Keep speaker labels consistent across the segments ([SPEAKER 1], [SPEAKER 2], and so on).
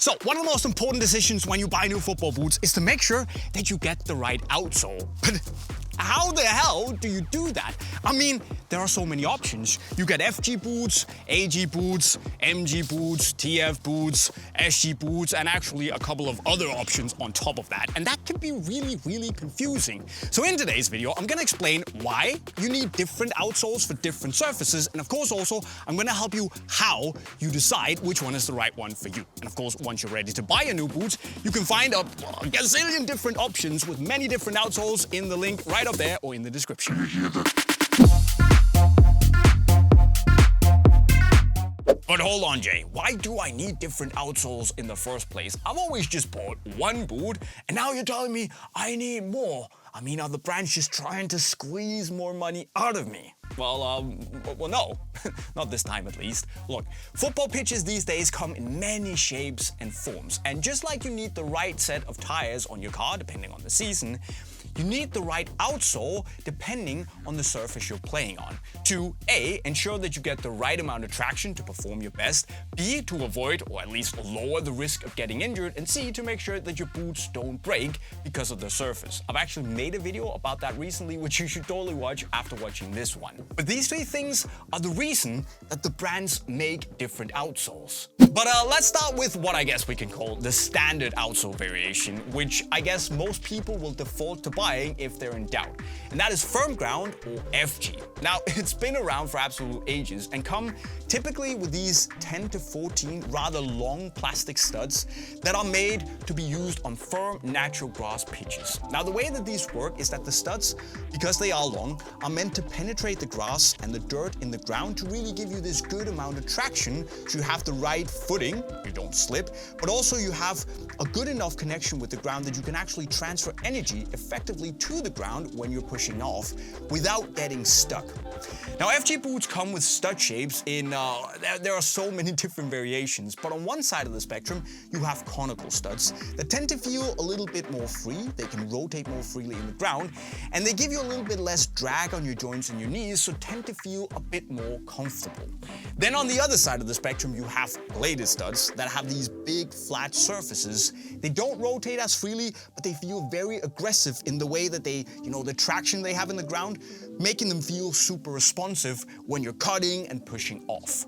[SPEAKER 1] So, one of the most important decisions when you buy new football boots is to make sure that you get the right outsole. But how the hell do you do that? I mean, there are so many options. You get FG boots, AG boots, MG boots, TF boots, SG boots, and actually a couple of other options on top of that. And that can be really confusing. So in today's video, I'm gonna explain why you need different outsoles for different surfaces. And of course also, I'm gonna help you how you decide which one is the right one for you. And of course, once you're ready to buy a new boot, you can find a gazillion different options with many different outsoles in the link right up there or in the description. But hold on, Jay, why do I need different outsoles in the first place? I've always just bought one boot, and now you're telling me I need more. I mean, are the brands just trying to squeeze more money out of me? Well, no, not this time at least. Look, football pitches these days come in many shapes and forms, and just like you need the right set of tires on your car, depending on the season, you need the right outsole depending on the surface you're playing on. To A, ensure that you get the right amount of traction to perform your best, B, to avoid or at least lower the risk of getting injured, and C, to make sure that your boots don't break because of the surface. I've actually made a video about that recently, which you should totally watch after watching this one. But these three things are the reason that the brands make different outsoles. But let's start with what I guess we can call the standard outsole variation, which I guess most people will default to buying if they're in doubt. And that is firm ground or FG. Now, it's been around for absolute ages and come typically with these 10 to 14 rather long plastic studs that are made to be used on firm natural grass pitches. Now, the way that these work is that the studs, because they are long, are meant to penetrate the grass and the dirt in the ground to really give you this good amount of traction so you have the right footing, you don't slip, but also you have a good enough connection with the ground that you can actually transfer energy effectively to the ground when you're pushing off without getting stuck. Now, FG boots come with stud shapes in, there are so many different variations, but on one side of the spectrum, you have conical studs that tend to feel a little bit more free, they can rotate more freely in the ground, and they give you a little bit less drag on your joints and your knees, so tend to feel a bit more comfortable. Then on the other side of the spectrum, you have bladed studs that have these big flat surfaces. They don't rotate as freely, but they feel very aggressive in the way that they, the traction they have in the ground, making them feel super responsive when you're cutting and pushing off.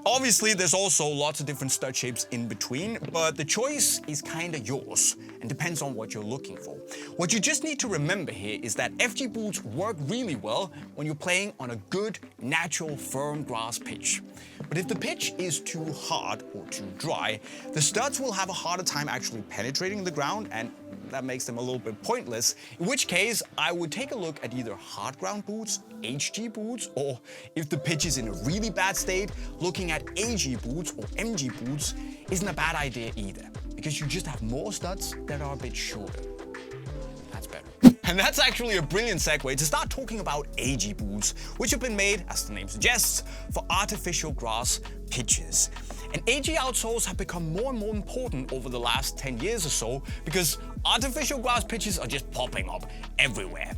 [SPEAKER 1] Obviously, there's also lots of different stud shapes in between, but the choice is kind of yours and depends on what you're looking for. What you just need to remember here is that FG boots work really well when you're playing on a good, natural, firm grass pitch. But if the pitch is too hard or too dry, the studs will have a harder time actually penetrating the ground, and that makes them a little bit pointless, in which case I would take a look at either hard ground boots, HG boots, or if the pitch is in a really bad state, looking at AG boots or MG boots isn't a bad idea either, because you just have more studs that are a bit shorter. That's better. And that's actually a brilliant segue to start talking about AG boots, which have been made, as the name suggests, for artificial grass pitches. And AG outsoles have become more and more important over the last 10 years or so because artificial grass pitches are just popping up everywhere.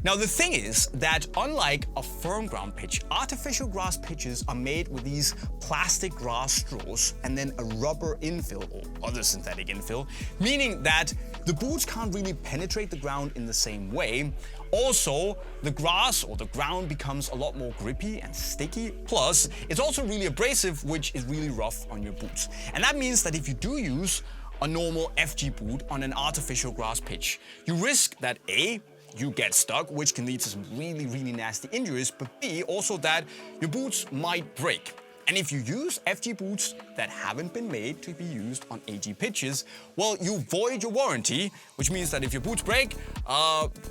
[SPEAKER 1] Now, the thing is that unlike a firm ground pitch, artificial grass pitches are made with these plastic grass straws and then a rubber infill or other synthetic infill, meaning that the boots can't really penetrate the ground in the same way. Also, the grass or the ground becomes a lot more grippy and sticky. Plus, it's also really abrasive, which is really rough on your boots. And that means that if you do use a normal FG boot on an artificial grass pitch, you risk that A, you get stuck, which can lead to some really nasty injuries, but B, also that your boots might break. And if you use FG boots that haven't been made to be used on AG pitches, well, you void your warranty, which means that if your boots break,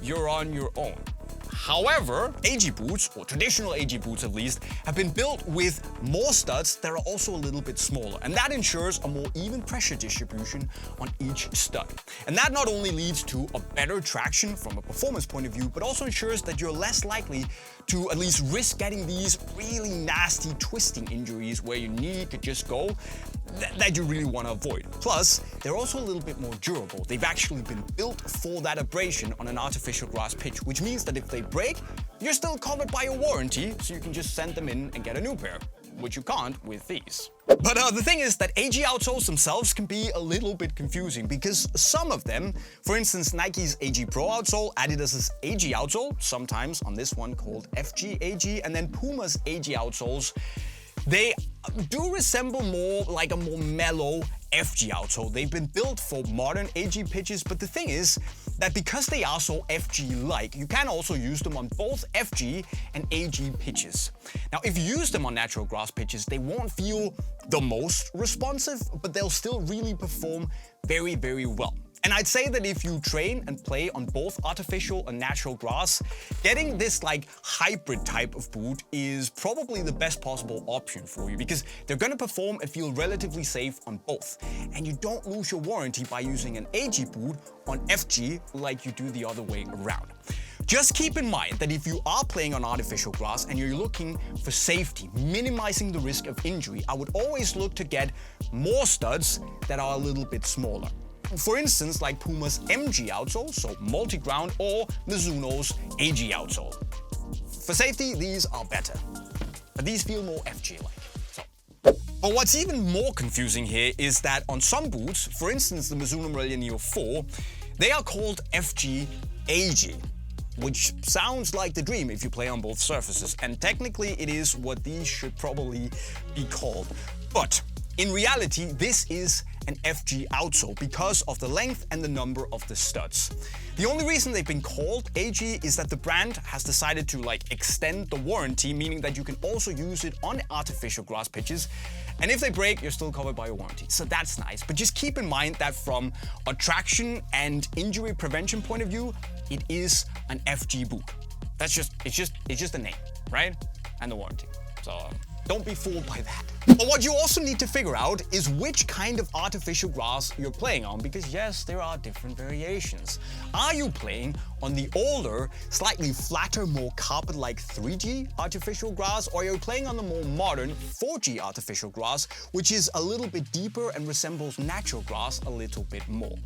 [SPEAKER 1] you're on your own. However, AG boots, or traditional AG boots at least, have been built with more studs that are also a little bit smaller, and that ensures a more even pressure distribution on each stud. And that not only leads to a better traction from a performance point of view, but also ensures that you're less likely to at least risk getting these really nasty twisting injuries where your knee could just go that you really want to avoid. Plus, they're also a little bit more durable. They've actually been built for that abrasion on an artificial grass pitch, which means that if they break, you're still covered by your warranty, so you can just send them in and get a new pair. which you can't with these. But the thing is that AG outsoles themselves can be a little bit confusing because some of them, for instance Nike's AG Pro outsole, Adidas's AG outsole, sometimes on this one called FG AG, and then Puma's AG outsoles, they do resemble more like a more mellow FG outsole. They've been built for modern AG pitches, but the thing is that because they are so FG-like, you can also use them on both FG and AG pitches. Now, if you use them on natural grass pitches, they won't feel the most responsive, but they'll still really perform very, very well. And I'd say that if you train and play on both artificial and natural grass, getting this like hybrid type of boot is probably the best possible option for you because they're gonna perform and feel relatively safe on both. And you don't lose your warranty by using an AG boot on FG like you do the other way around. Just keep in mind that if you are playing on artificial grass and you're looking for safety, minimizing the risk of injury, I would always look to get more studs that are a little bit smaller. For instance, like Puma's MG outsole, so multi-ground, or Mizuno's AG outsole. For safety, these are better, but these feel more FG-like. But what's even more confusing here is that on some boots, for instance the Mizuno Morelia Neo 4, they are called FG AG, which sounds like the dream if you play on both surfaces, and technically it is what these should probably be called. But in reality, this is an FG outsole because of the length and the number of the studs. The only reason they've been called AG is that the brand has decided to extend the warranty, meaning that you can also use it on artificial grass pitches, and if they break, you're still covered by a warranty. So that's nice, but just keep in mind that from a traction and injury prevention point of view, it is an FG boot. It's just a name, right? And the warranty. So don't be fooled by that. But what you also need to figure out is which kind of artificial grass you're playing on, because yes, there are different variations. Are you playing on the older, slightly flatter, more carpet-like 3G artificial grass, or are you playing on the more modern 4G artificial grass, which is a little bit deeper and resembles natural grass a little bit more?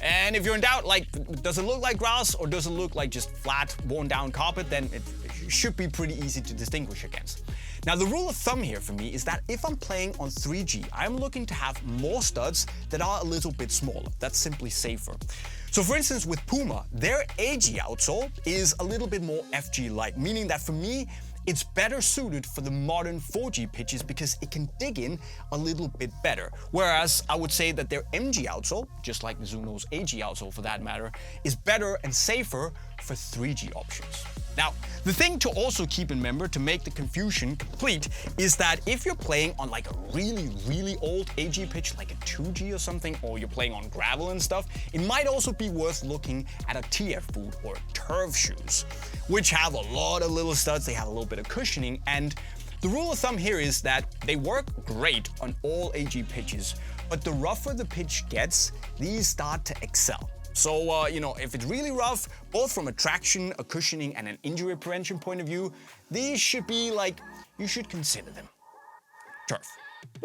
[SPEAKER 1] And if you're in doubt, does it look like grass or does it look like just flat, worn down carpet, then it should be pretty easy to distinguish against. Now, the rule of thumb here for me is that if I'm playing on 3G, I'm looking to have more studs that are a little bit smaller. That's simply safer. So for instance, with Puma, their AG outsole is a little bit more FG-like, meaning that for me, it's better suited for the modern 4G pitches because it can dig in a little bit better. Whereas I would say that their MG outsole, just like Mizuno's AG outsole for that matter, is better and safer for 3G options. Now, the thing to also keep in mind to make the confusion complete is that if you're playing on a really, really old AG pitch, like a 2G or something, or you're playing on gravel and stuff, it might also be worth looking at a TF boot or turf shoes, which have a lot of little studs, they have a little bit of cushioning, and the rule of thumb here is that they work great on all AG pitches, but the rougher the pitch gets, these start to excel. So, if it's really rough, both from a traction, a cushioning, and an injury prevention point of view, these should be you should consider them. Turf.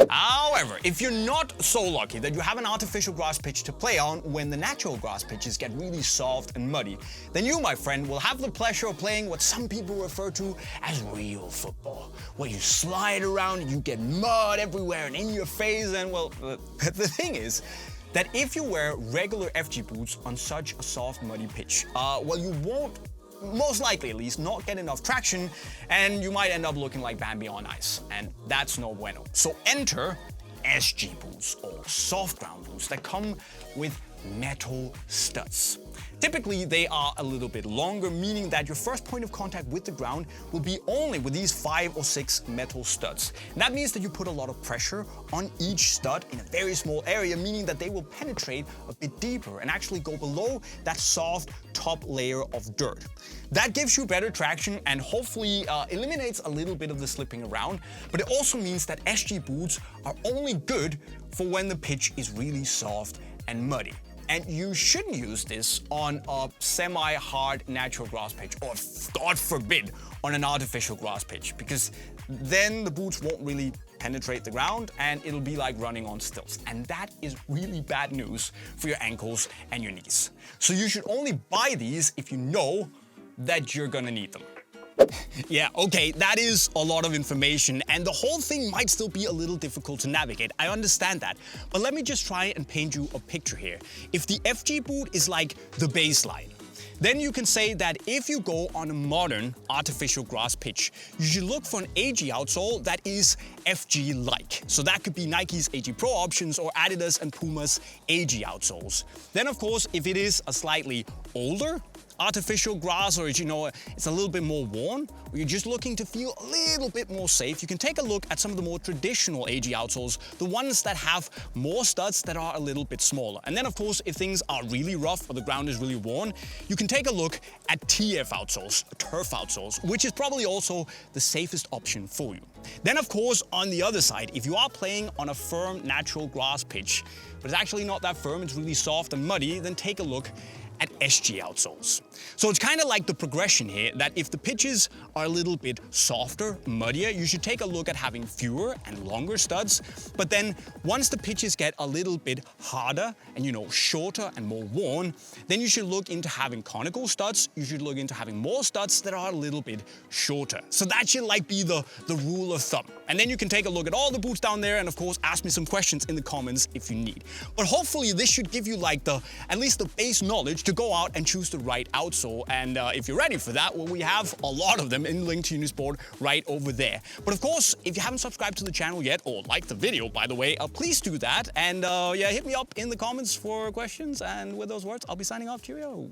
[SPEAKER 1] However, if you're not so lucky that you have an artificial grass pitch to play on when the natural grass pitches get really soft and muddy, then you, my friend, will have the pleasure of playing what some people refer to as real football, where you slide around, you get mud everywhere and in your face, and well, the thing is that if you wear regular FG boots on such a soft, muddy pitch, you won't, most likely at least, not get enough traction, and you might end up looking like Bambi on ice, and that's no bueno. So enter SG boots, or soft ground boots, that come with metal studs. Typically, they are a little bit longer, meaning that your first point of contact with the ground will be only with these 5 or 6 metal studs. And that means that you put a lot of pressure on each stud in a very small area, meaning that they will penetrate a bit deeper and actually go below that soft top layer of dirt. That gives you better traction and hopefully eliminates a little bit of the slipping around, but it also means that SG boots are only good for when the pitch is really soft and muddy. And you shouldn't use this on a semi-hard natural grass pitch, or God forbid, on an artificial grass pitch, because then the boots won't really penetrate the ground and it'll be like running on stilts. And that is really bad news for your ankles and your knees. So you should only buy these if you know that you're gonna need them. Yeah, okay, that is a lot of information, and the whole thing might still be a little difficult to navigate. I understand that. But let me just try and paint you a picture here. If the FG boot is like the baseline, then you can say that if you go on a modern artificial grass pitch, you should look for an AG outsole that is FG-like. So that could be Nike's AG Pro options or Adidas and Puma's AG outsoles. Then of course, if it is a slightly older artificial grass, or it's a little bit more worn, or you're just looking to feel a little bit more safe, you can take a look at some of the more traditional AG outsoles, the ones that have more studs that are a little bit smaller. And then of course, if things are really rough or the ground is really worn, you can take a look at TF outsoles, turf outsoles, which is probably also the safest option for you. Then of course, on the other side, if you are playing on a firm natural grass pitch, but it's actually not that firm, it's really soft and muddy, then take a look at SG outsoles. So it's kind of like the progression here, that if the pitches are a little bit softer, muddier, you should take a look at having fewer and longer studs. But then once the pitches get a little bit harder and shorter and more worn, then you should look into having conical studs. You should look into having more studs that are a little bit shorter. So that should be the rule of thumb. And then you can take a look at all the boots down there and of course ask me some questions in the comments if you need. But hopefully this should give you at least the base knowledge to go out and choose the right outsole. And if you're ready for that, well, we have a lot of them in link to Unisport right over there. But of course, if you haven't subscribed to the channel yet, or liked the video, by the way, please do that. And yeah, hit me up in the comments for questions. And with those words, I'll be signing off. Cheerio.